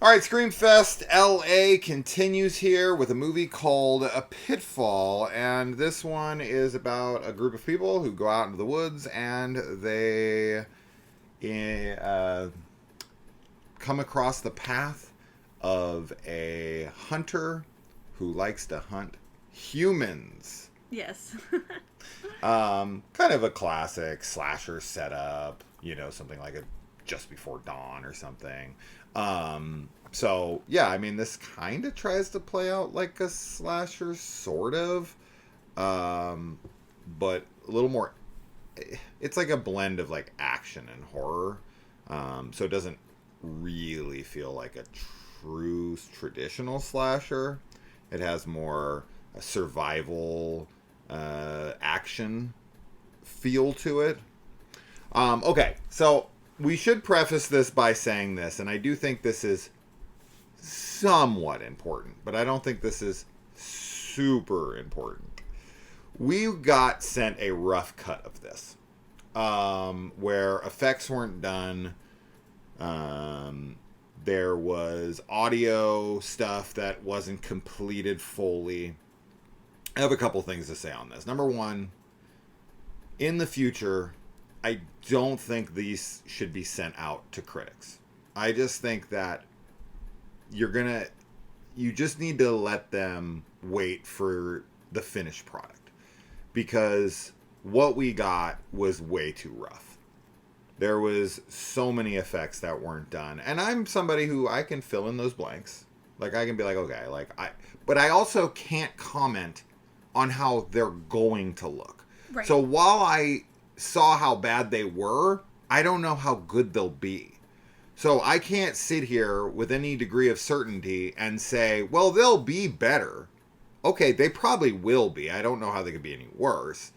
All right, Screamfest LA continues here with a movie called A Pitfall, and this one is about a group of people who go out into the woods and they uh, come across the path of a hunter who likes to hunt humans. Yes. Kind of a classic slasher setup, something like a Just Before Dawn or something. So yeah, I mean, this kind of tries to play out like a slasher, sort of, um, but a little more. It's like a blend of like action and horror, so it doesn't really feel like a true traditional slasher. It has more a survival action feel to it. Okay, so we should preface this by saying this, and I do think this is somewhat important, but I don't think this is super important. We got sent a rough cut of this, where effects weren't done. There was audio stuff that wasn't completed fully. I have a couple things to say on this. Number one, in the future, I don't think these should be sent out to critics. I just think that you just need to let them wait for the finished product, because what we got was way too rough. There was so many effects that weren't done, and I'm somebody who I can fill in those blanks. Like, I can be like, okay, but I also can't comment on how they're going to look. Right. So while I saw how bad they were, I don't know how good they'll be. So I can't sit here with any degree of certainty and say, well, they'll be better. Okay, they probably will be. I don't know how they could be any worse.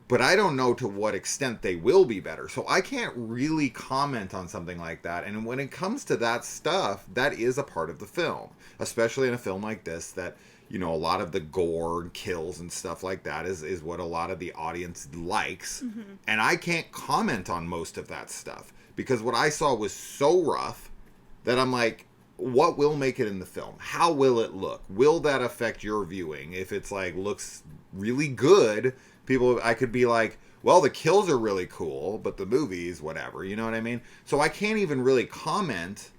But I don't know to what extent they will be better. So I can't really comment on something like that. And when it comes to that stuff, that is a part of the film. Especially in a film like this that, a lot of the gore and kills and stuff like that is what a lot of the audience likes. Mm-hmm. And I can't comment on most of that stuff, because what I saw was so rough that I'm like, what will make it in the film? How will it look? Will that affect your viewing? If it's like looks really good, I could be like, well, the kills are really cool, but the movies, whatever, you know what I mean? So I can't even really comment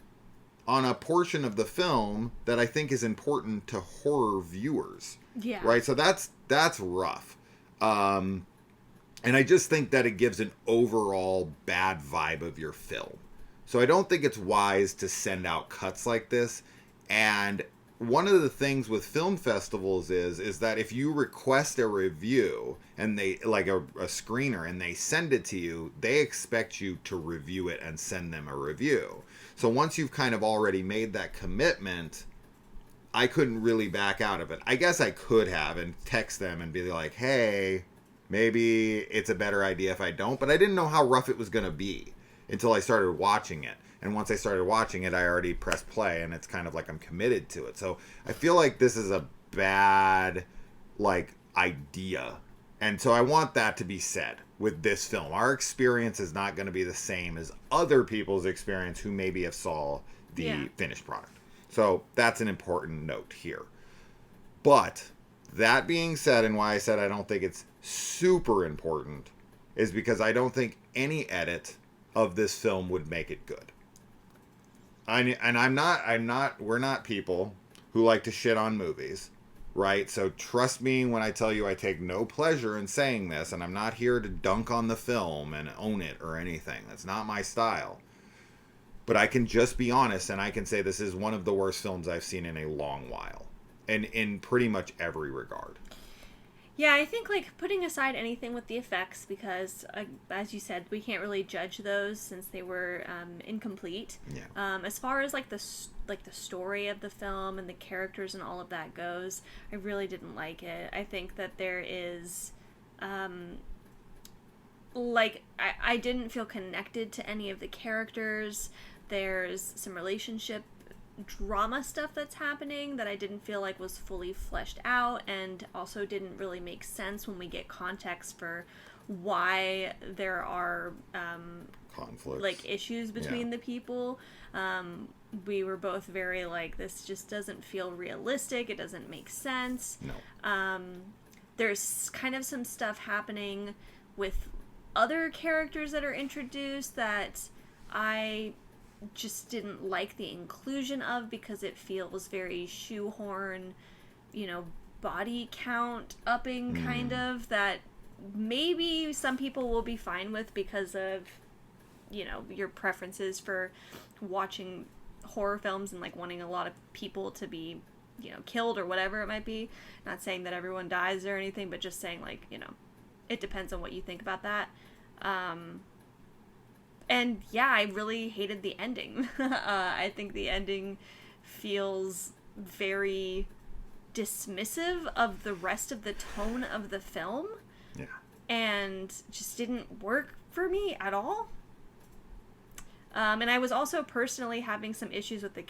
on a portion of the film that I think is important to horror viewers. Yeah. Right? So that's rough. And I just think that it gives an overall bad vibe of your film. So I don't think it's wise to send out cuts like this. And one of the things with film festivals is that if you request a review and they like a screener and they send it to you, they expect you to review it and send them a review. So once you've kind of already made that commitment, I couldn't really back out of it. I guess I could have and text them and be like, hey, maybe it's a better idea if I don't. But I didn't know how rough it was going to be until I started watching it. And once I started watching it, I already pressed play, and it's kind of like I'm committed to it. So I feel like this is a bad, idea. And so I want that to be said with this film. Our experience is not going to be the same as other people's experience who maybe have saw the finished product. So that's an important note here. But that being said, and why I said I don't think it's super important, is because I don't think any edit of this film would make it good. We're not people who like to shit on movies, right? So trust me when I tell you I take no pleasure in saying this, and I'm not here to dunk on the film and own it or anything. That's not my style. But I can just be honest, and I can say this is one of the worst films I've seen in a long while, and in pretty much every regard. Yeah, I think putting aside anything with the effects, because as you said, we can't really judge those since they were incomplete. Yeah. As far as the story of the film and the characters and all of that goes, I really didn't like it. I think that there is, I didn't feel connected to any of the characters. There's some relationship drama stuff that's happening that I didn't feel like was fully fleshed out, and also didn't really make sense when we get context for why there are conflicts, issues between the people. we were both very like, this just doesn't feel realistic. It doesn't make sense. No. There's kind of some stuff happening with other characters that are introduced that I just didn't like the inclusion of, because it feels very shoehorn, body count upping kind of, that maybe some people will be fine with because of, your preferences for watching horror films and like wanting a lot of people to be, killed or whatever it might be. Not saying that everyone dies or anything, but just saying like, it depends on what you think about that. And yeah, I really hated the ending. I think the ending feels very dismissive of the rest of the tone of the film. Yeah. And just didn't work for me at all. And I was also personally having some issues with the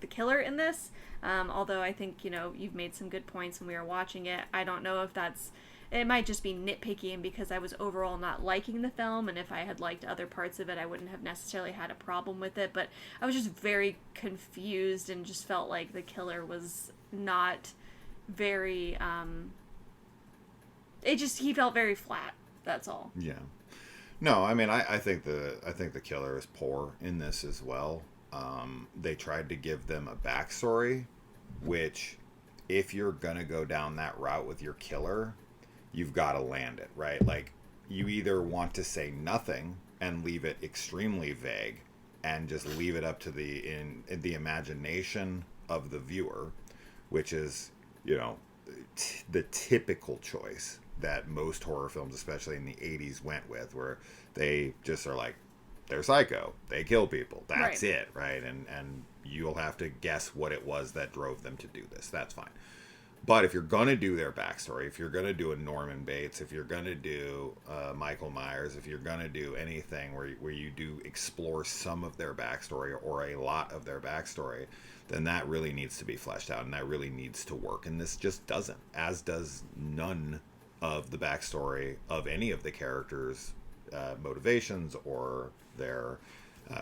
killer in this. Although I think, you've made some good points when we were watching it. I don't know if it might just be nitpicky, and because I was overall not liking the film, and if I had liked other parts of it, I wouldn't have necessarily had a problem with it. But I was just very confused and just felt like the killer was not very, he felt very flat. That's all. Yeah. No, I mean, I think the killer is poor in this as well. They tried to give them a backstory, which, if you're gonna go down that route with your killer, you've got to land it, right? Like, you either want to say nothing and leave it extremely vague and just leave it up to in the imagination of the viewer, which is, the typical choice that most horror films, especially in the 80s, went with, where they just are like, they're psycho, they kill people, that's right. It, right? And you'll have to guess what it was that drove them to do this. That's fine. But if you're going to do their backstory, if you're going to do a Norman Bates, if you're going to do Michael Myers, if you're going to do anything where you do explore some of their backstory or a lot of their backstory, then that really needs to be fleshed out, and that really needs to work. And this just doesn't, as does none of the backstory of any of the characters' motivations or their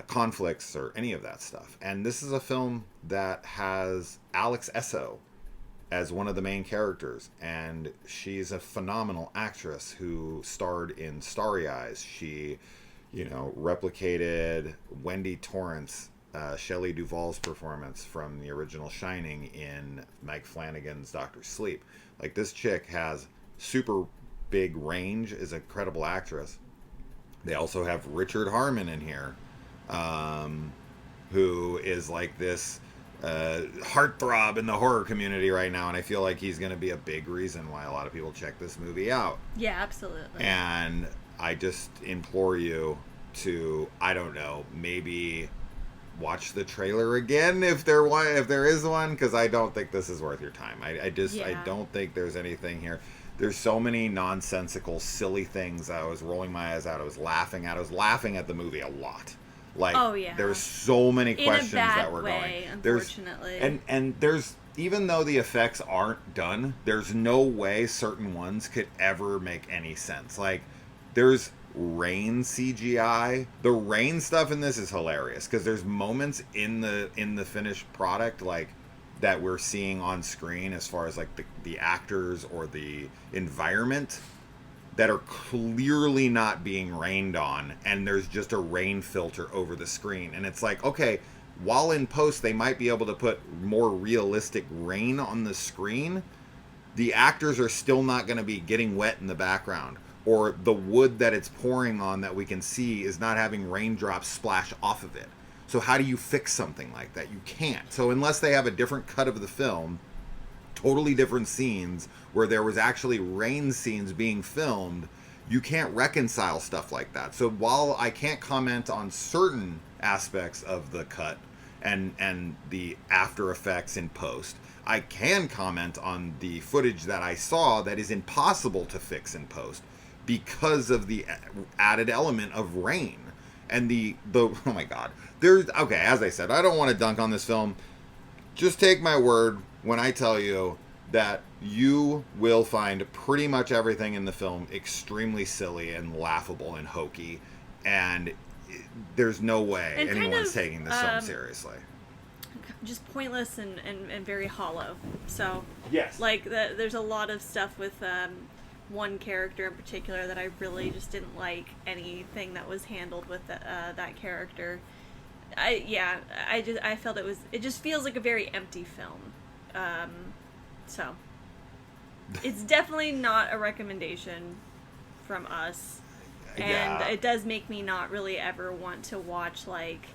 conflicts or any of that stuff. And this is a film that has Alex Esso as one of the main characters, and she's a phenomenal actress who starred in Starry Eyes. She, replicated Wendy Torrance, Shelley Duvall's performance from the original Shining in Mike Flanagan's Doctor Sleep. Like, this chick has super big range, is a credible actress. They also have Richard Harmon in here, who is like this heartthrob in the horror community right now, and I feel like he's going to be a big reason why a lot of people check this movie out. Yeah, absolutely. And I just implore you to, I don't know, maybe watch the trailer again if there is one, because I don't think this is worth your time. I don't think there's anything here. There's so many nonsensical, silly things. I was rolling my eyes out. I was laughing at the movie a lot. Like, oh, yeah. There's so many questions that were way, going. Unfortunately. And there's, even though the effects aren't done, there's no way certain ones could ever make any sense. Like, there's rain CGI. The rain stuff in this is hilarious, because there's moments in the finished product, like, that we're seeing on screen as far as like the actors or the environment, that are clearly not being rained on, and there's just a rain filter over the screen. And it's like, okay, while in post they might be able to put more realistic rain on the screen, the actors are still not going to be getting wet in the background, or the wood that it's pouring on that we can see is not having raindrops splash off of it. So how do you fix something like that? You can't. So unless they have a different cut of the film, totally different scenes where there was actually rain scenes being filmed, you can't reconcile stuff like that. So while I can't comment on certain aspects of the cut and the after effects in post, I can comment on the footage that I saw that is impossible to fix in post because of the added element of rain. And the oh my god. Okay, as I said, I don't want to dunk on this film. Just take my word when I tell you that you will find pretty much everything in the film extremely silly and laughable and hokey. And there's no way And kind anyone's of, taking this film seriously. just pointless and very hollow. So, Yes. like, there's a lot of stuff with one character in particular that I really just didn't like anything that was handled with that character. I felt it just feels like a very empty film. So, it's definitely not a recommendation from us. And it does make me not really ever want to watch, like,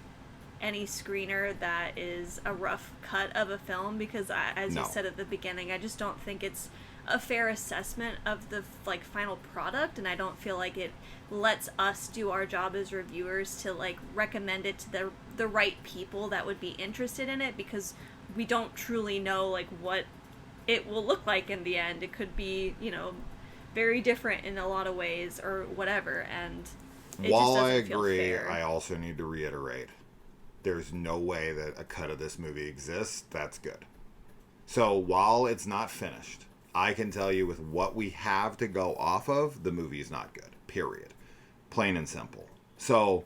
any screener that is a rough cut of a film, because as you said at the beginning, I just don't think it's a fair assessment of the, like, final product, and I don't feel like it lets us do our job as reviewers to, like, recommend it to the right people that would be interested in it, because we don't truly know, like, what it will look like in the end. It could be, you know, very different in a lot of ways or whatever, and it while just I doesn't feel agree, fair. I also need to reiterate, there's no way that a cut of this movie exists that's good. So while it's not finished, I can tell you with what we have to go off of, the movie is not good. Period. Plain and simple. So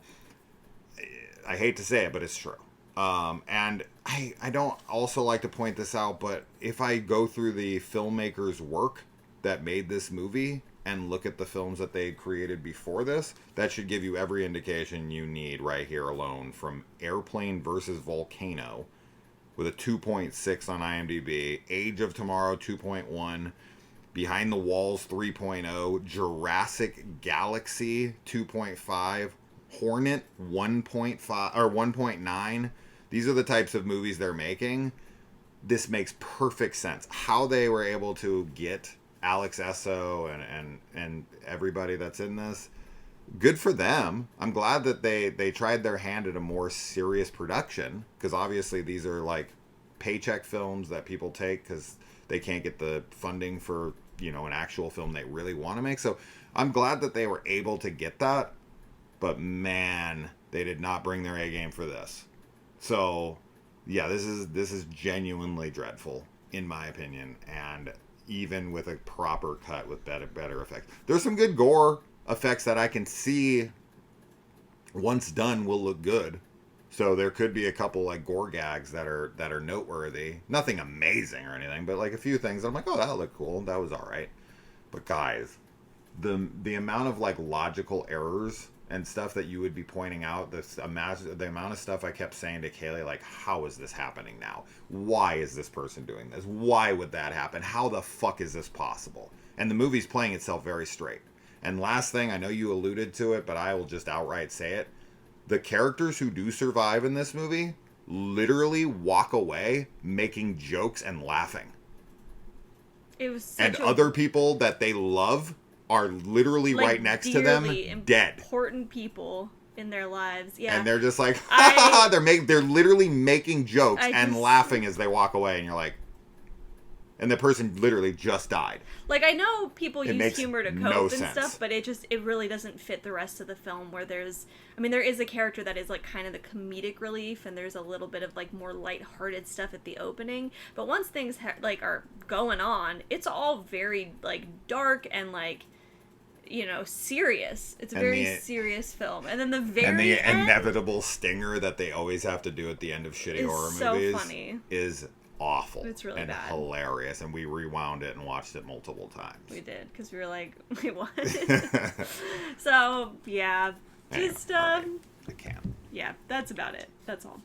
I hate to say it, but it's true. And I don't also like to point this out, but if I go through the filmmaker's work that made this movie and look at the films that they created before this, that should give you every indication you need right here alone, from Airplane versus Volcano with a 2.6 on IMDb, Age of Tomorrow 2.1, Behind the Walls 3.0, Jurassic Galaxy 2.5, Hornet 1.5 or 1.9. These are the types of movies they're making. This makes perfect sense. How they were able to get Alex Esso and everybody that's in this, good for them. I'm glad that they tried their hand at a more serious production, because obviously these are like paycheck films that people take because they can't get the funding for, you know, an actual film they really want to make. So I'm glad that they were able to get that, but man, they did not bring their A game for this. So yeah, this is genuinely dreadful in my opinion, and even with a proper cut with better effects. There's some good gore effects that I can see once done will look good. So there could be a couple like gore gags that are noteworthy. Nothing amazing or anything, but like a few things I'm like, oh, that looked cool. That was all right. But guys, the amount of like logical errors and stuff that you would be pointing out, the amount of stuff I kept saying to Kaylee, like, how is this happening now? Why is this person doing this? Why would that happen? How the fuck is this possible? And the movie's playing itself very straight. And last thing, I know you alluded to it, but I will just outright say it. The characters who do survive in this movie literally walk away making jokes and laughing. It was and other people that they love are literally like, right next to them, dead. Important people in their lives, yeah. And they're just like, they're literally making jokes and laughing as they walk away, and you're like, and the person literally just died. Like, I know people use humor to cope and stuff, but it really doesn't fit the rest of the film, where there is a character that is like kind of the comedic relief, and there's a little bit of like more lighthearted stuff at the opening. But once things like are going on, it's all very like dark and like, you know, serious. It's a very serious film. And then the inevitable stinger that they always have to do at the end of shitty horror movies funny. Is awful. It's really and bad. Hilarious, and we rewound it and watched it multiple times. We did, because we were like, wait, what? So yeah, just I can't. yeah, that's about it. That's all.